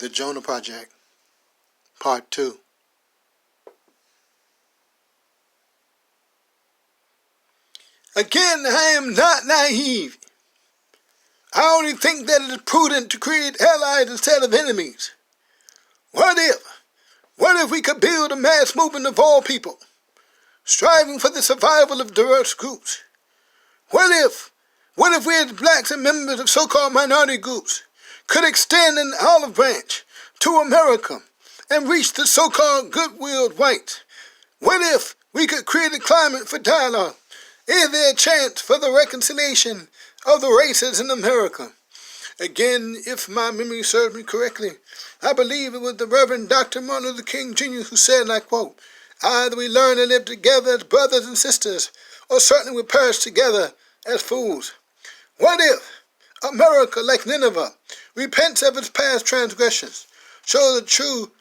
The Jonah Project, Part 2. Again, I am not naive. I only think that it is prudent to create allies instead of enemies. What if we could build a mass movement of all people, striving for the survival of diverse groups? What if we as blacks and members of so-called minority groups could extend an olive branch to America and reach the so-called good-willed whites? What if we could create a climate for dialogue? Is there a chance for the reconciliation of the races in America? Again, if my memory serves me correctly, I believe it was the Reverend Dr. Martin Luther King Jr. who said, and I quote, "Either we learn to live together as brothers and sisters, or certainly we perish together as fools." What if America, like Nineveh, repents of its past transgressions, shows a true,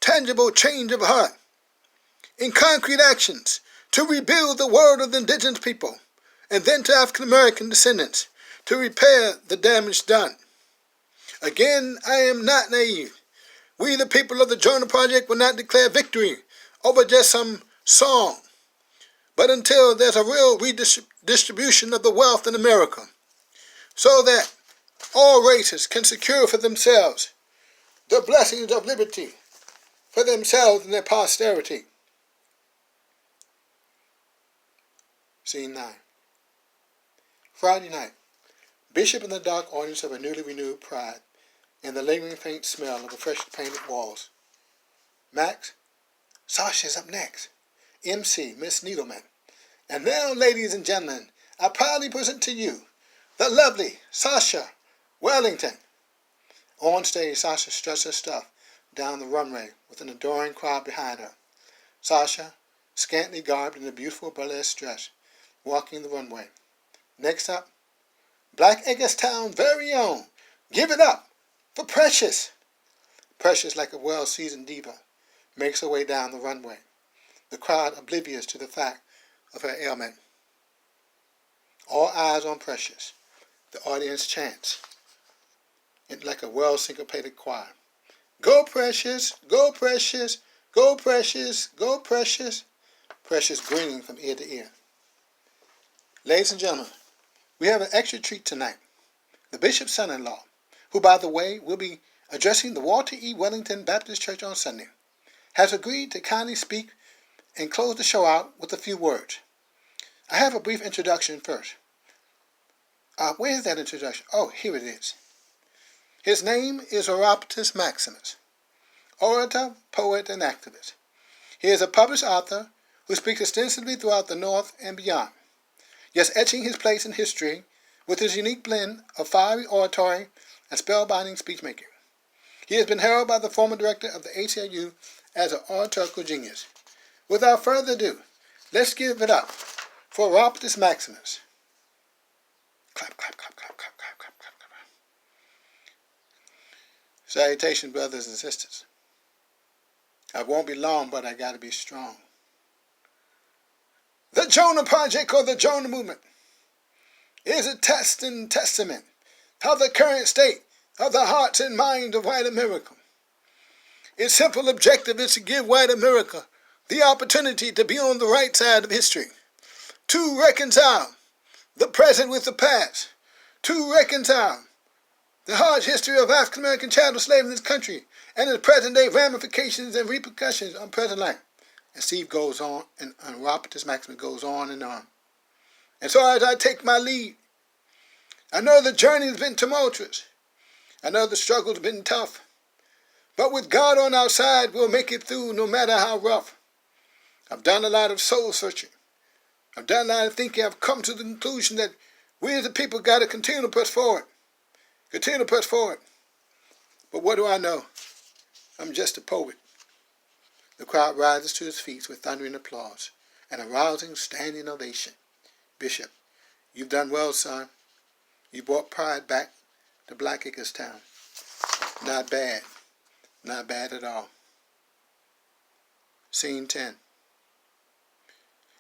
tangible change of heart in concrete actions to rebuild the world of the indigenous people, and then to African American descendants to repair the damage done? Again, I am not naive. We, the people of the Jonah Project, will not declare victory over just some song, but until there's a real redistribution of the wealth in America, so that all races can secure for themselves the blessings of liberty for themselves and their posterity. Scene 9. Friday night. Bishop in the dark audience of a newly renewed pride, and the lingering faint smell of the freshly painted walls. Max, Sasha's up next. MC, Miss Needleman. And now, ladies and gentlemen, I proudly present to you the lovely Sasha Wellington. On stage, Sasha struts her stuff down the runway with an adoring crowd behind her. Sasha, scantily garbed in a beautiful burlesque dress, walking the runway. Next up, Black Eggerstown's very own. Give it up for Precious. Precious, like a well-seasoned diva, makes her way down the runway, the crowd oblivious to the fact of her ailment. All eyes on Precious. The audience chants, like a well-syncopated choir. Go Precious, go Precious, go Precious, go Precious. Precious grinning from ear to ear. Ladies and gentlemen, we have an extra treat tonight. The bishop's son-in-law, who, by the way, will be addressing the Walter E. Wellington Baptist Church on Sunday, has agreed to kindly speak and close the show out with a few words. I have a brief introduction first. Where is that introduction? Oh, here it is. His name is Oroptus Maximus, orator, poet, and activist. He is a published author who speaks extensively throughout the North and beyond, yes, etching his place in history with his unique blend of fiery oratory and spellbinding speechmaking. He has been heralded by the former director of the ACLU as an oratorical genius. Without further ado, let's give it up for Oroptus Maximus. Clap, clap, clap, clap, clap, clap, clap, clap, clap. Salutations, brothers and sisters. I won't be long, but I gotta be strong. The Jonah Project, or the Jonah Movement, is a test and testament of the current state of the hearts and minds of white America. Its simple objective is to give white America the opportunity to be on the right side of history, to reconcile the present with the past, to reconcile the harsh history of African American chattel slavery in this country and its present-day ramifications and repercussions on present life. And Steve goes on, and Oroptus Maximus goes on and on. And so as I take my lead, I know the journey has been tumultuous. I know the struggle has been tough. But with God on our side, we'll make it through no matter how rough. I've done a lot of soul searching. I've done a lot of thinking. I've come to the conclusion that we as a people got to continue to press forward. Continue to press forward. But what do I know? I'm just a poet. The crowd rises to its feet with thundering applause and a rousing standing ovation. Bishop, you've done well, son. You brought pride back to Black Eggerstown. Not bad. Not bad at all. Scene 10.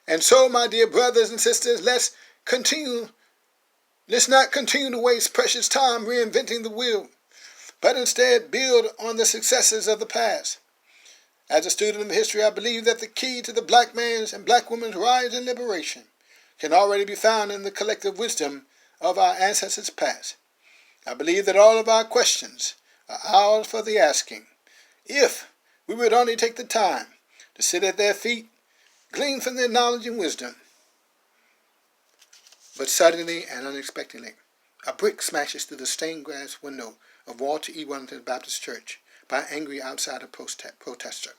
And so, my dear brothers and sisters, let's not continue to waste precious time reinventing the wheel. but instead build on the successes of the past. As a student of history, I believe that the key to the black man's and black woman's rise and liberation can already be found in the collective wisdom of our ancestors past. I believe that all of our questions are ours for the asking, if we would only take the time to sit at their feet, glean from their knowledge and wisdom. But suddenly and unexpectedly, a brick smashes through the stained glass window of Walter E. Wellington Baptist Church by an angry outsider protester.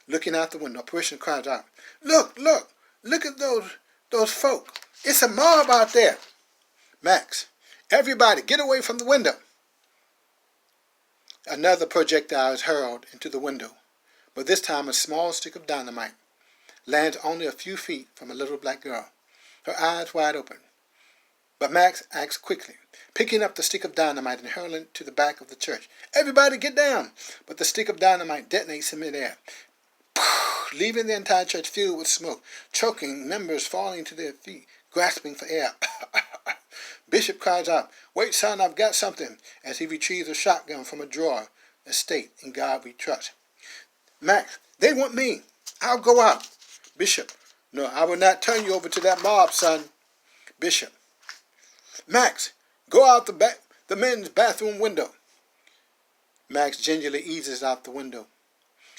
Looking out the window, a parishioner cries out, "Look, look, look at those folk. It's a mob out there." "Max, everybody get away from the window." Another projectile is hurled into the window, but this time a small stick of dynamite lands only a few feet from a little black girl, her eyes wide open. But Max acts quickly, picking up the stick of dynamite and hurling it to the back of the church. "Everybody get down!" But the stick of dynamite detonates in midair, leaving the entire church filled with smoke, choking, members falling to their feet, grasping for air. Bishop cries out, "Wait, son, I've got something," as he retrieves a shotgun from a drawer. "Estate, in God we trust." "Max, they want me. I'll go out." Bishop, "No, I will not turn you over to that mob, son." Bishop, "Max, go out the men's bathroom window." Max gingerly eases out the window.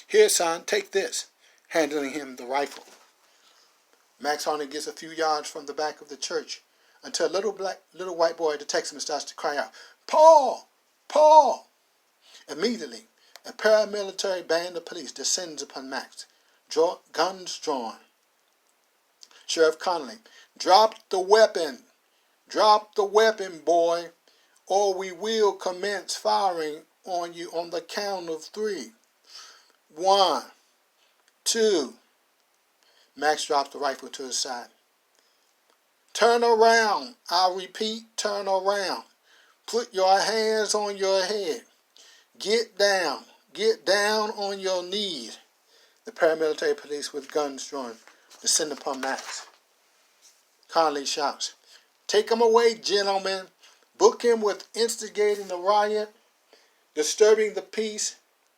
"Here, son, take this," handing him the rifle. Max only gets a few yards from the back of the church until a little white boy detects him and starts to cry out, "Paul! Paul!" Immediately, a paramilitary band of police descends upon Max, guns drawn. Sheriff Connolly, "Drop the weapon. Drop the weapon, boy, or we will commence firing on you on the count of 3. 1, 2. Max drops the rifle to his side. "Turn around. I repeat, turn around. Put your hands on your head. Get down. Get down on your knees." The paramilitary police with guns drawn descend upon Max. Conley shouts, "Take him away, gentlemen. Book him with instigating the riot, disturbing the peace,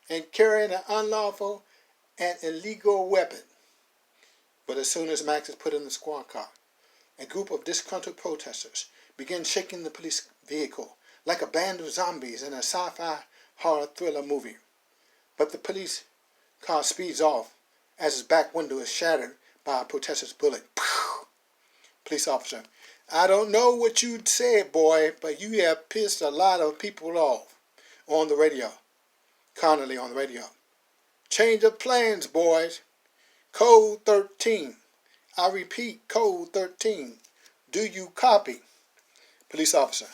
and carrying an unlawful and illegal weapon." But as soon as Max is put in the squad car, a group of disgruntled protesters begin shaking the police vehicle like a band of zombies in a sci-fi horror thriller movie. But the police car speeds off as its back window is shattered by a protester's bullet. Police officer, "I don't know what you'd say, boy, but you have pissed a lot of people off." On the radio, Connolly on the radio, "Change of plans, boys. Code 13. I repeat, code 13. Do you copy?" Police officer,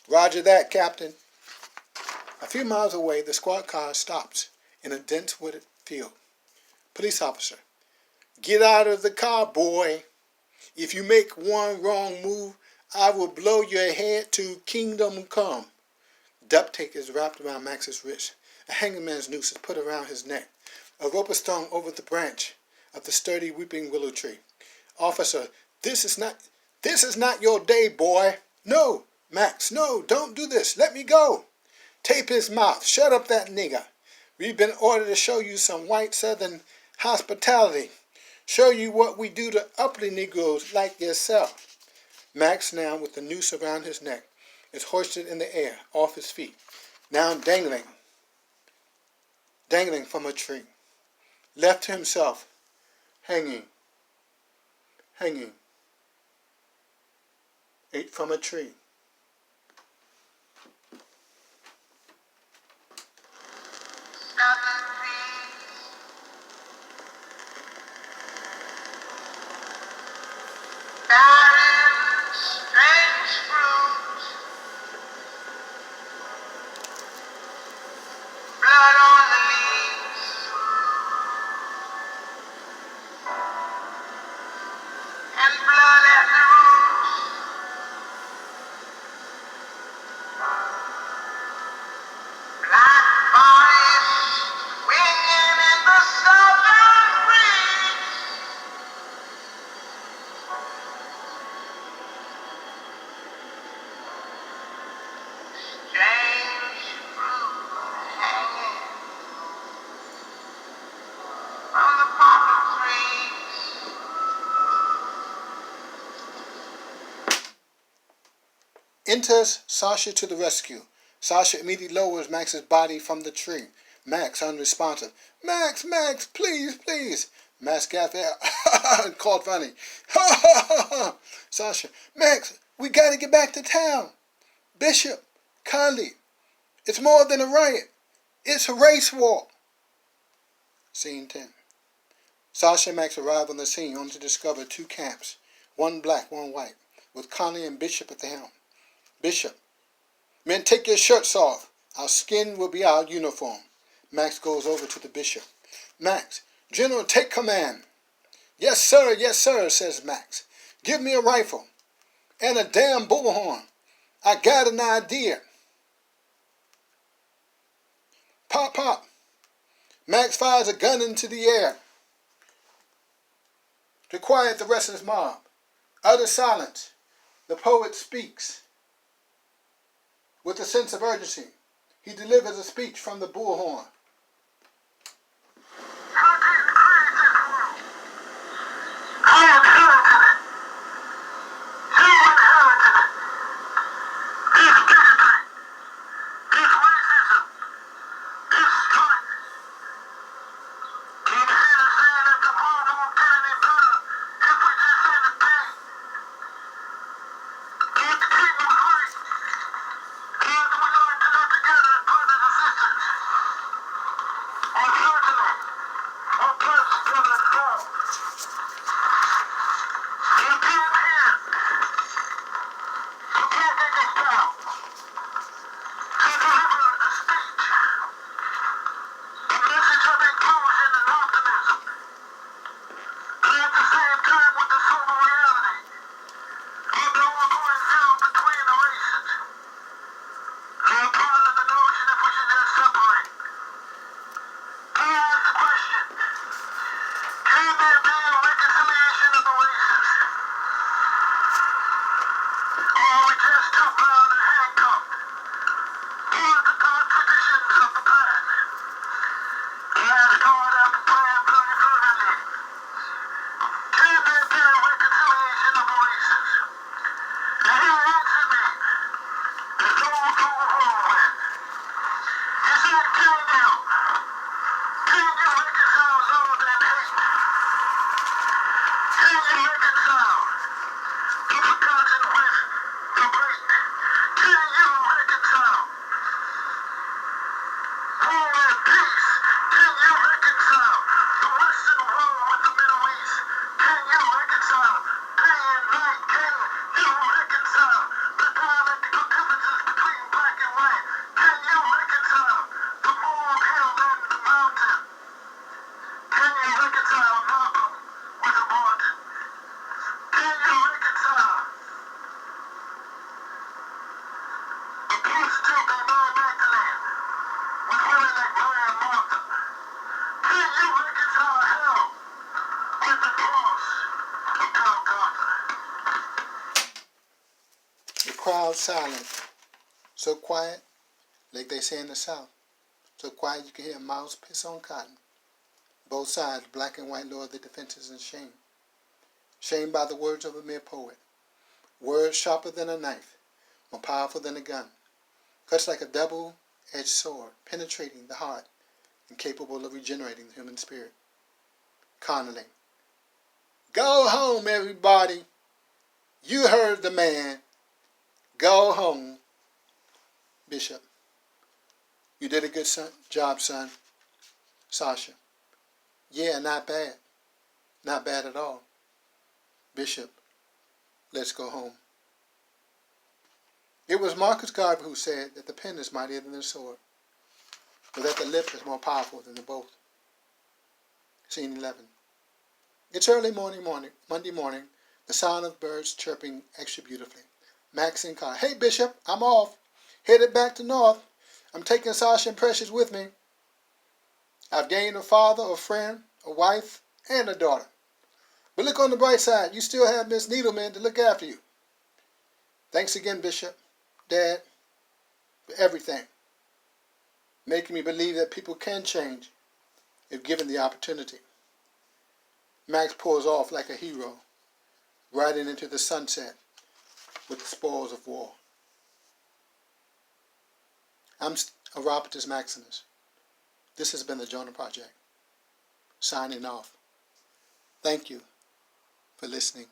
"Roger that, Captain." A few miles away, the squad car stops in a dense wooded field. Police officer, "Get out of the car, boy. If you make one wrong move, I will blow your head to kingdom come." Duct tape is wrapped around Max's wrist. A hangman's noose is put around his neck. A rope is thrown over the branch of the sturdy weeping willow tree. "Officer, this is not your day, boy." "No, Max, no, don't do this. Let me go." "Tape his mouth. Shut up that nigger. We've been ordered to show you some white Southern hospitality. Show you what we do to uppity Negroes like yourself." Max, now with the noose around his neck, is hoisted in the air off his feet, now dangling from a tree. Left to himself, hanging from a tree. Barren, strange fruit, blood on the leaves, and blood at the roots. Enters Sasha to the rescue. Sasha immediately lowers Max's body from the tree. Max, unresponsive. Max, Max, please, please. Max got there and called funny. Ha ha ha ha. Sasha, Max, we gotta get back to town. Bishop, Conley, it's more than a riot. It's a race war. Scene 10. Sasha and Max arrive on the scene only to discover two camps, one black, one white, with Conley and Bishop at the helm. Bishop, men, take your shirts off. Our skin will be our uniform. Max goes over to the bishop. Max, General, take command. Yes, sir, says Max. Give me a rifle and a damn bullhorn. I got an idea. Pop, pop. Max fires a gun into the air to quiet the restless mob. Utter silence. The poet speaks with a sense of urgency. He delivers a speech from the bullhorn. Crowd silent, so quiet, like they say in the South, so quiet you can hear a mouse piss on cotton. Both sides, black and white, lower their defenses in shame. Shamed by the words of a mere poet. Words sharper than a knife, more powerful than a gun. Cuts like a double-edged sword, penetrating the heart and capable of regenerating the human spirit. Connolly. Go home, everybody. You heard the man. Go home. Bishop. You did a good job, son. Sasha. Yeah, not bad. Not bad at all. Bishop. Let's go home. It was Marcus Garvey who said that the pen is mightier than the sword, but that the lip is more powerful than the both. Scene 11. It's early Monday morning, the sound of birds chirping extra beautifully. Max in car. Hey, Bishop, I'm off. Headed back to North. I'm taking Sasha and Precious with me. I've gained a father, a friend, a wife, and a daughter. But look on the bright side. You still have Miss Needleman to look after you. Thanks again, Bishop, Dad, for everything. Making me believe that people can change if given the opportunity. Max pulls off like a hero, riding into the sunset with the spoils of war. I'm Arapitus Maximus. This has been the Jonah Project. Signing off. Thank you for listening.